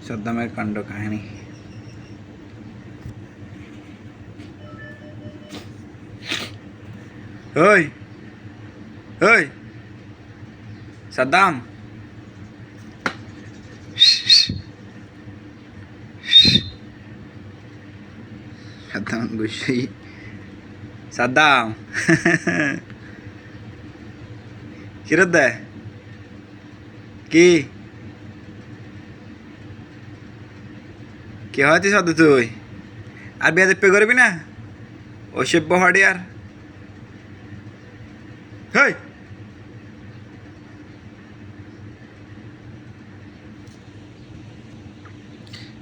সাদ্দামের কাণ্ড কাহিনী। ওই ওই সাদ্দাম, সাদ্দাম গুছাই, সাদ্দাম কিরত দে কি কে হয়েছিস সদ্য তুই? আর বিয়ে দেখতে করবি না? অসভ্য হাডি আর হেই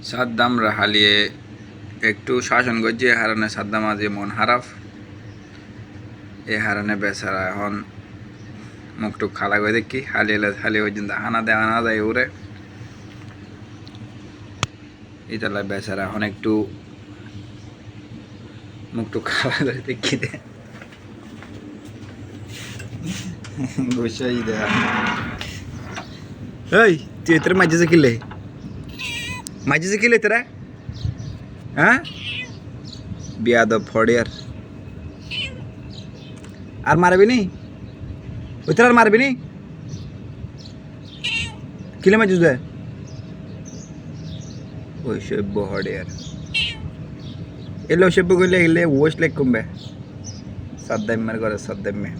সাদ্দাম হালিয়ে একটু শাসন করছে হারানে সাদ্দাম আজ মন হারাফ এ হারানে বেচারা এখন মুখটুক খালা করে দেখি হালিয়ে হালিয়ে পর্যন্ত হানা দেয় উড়ে ইতালা বেচারা এখন একটু মুখটুক খালা করে দেখি দে গোসাই দেয়া। এই তুই তোর মাঝে কিলে তোরা হ্যাঁ বিয়াদব ফড়িয়ার আর মারবি নি ওই তোর আর মারবি নি কিলে মাঝে দে ওই সভ্য হড়িয়ার এলো সভ্য করলে এলে ওস লেগ কমবে সাদ্দামের ঘরে সাদ্দামে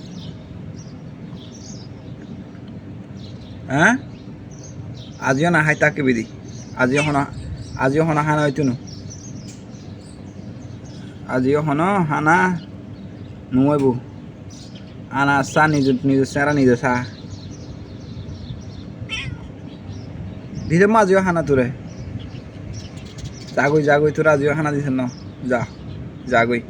হ্যাঁ আজিও না হাই তাকে বিধি আজিও হনা হানা হইতো না আজিও হন হানা নুয়াইবো আনা সা নিজ সেরা নিজ সা দিতে মাঝিও হানা তোরে জাগই তোরা আজিও হানা দিছ ন যা জাগই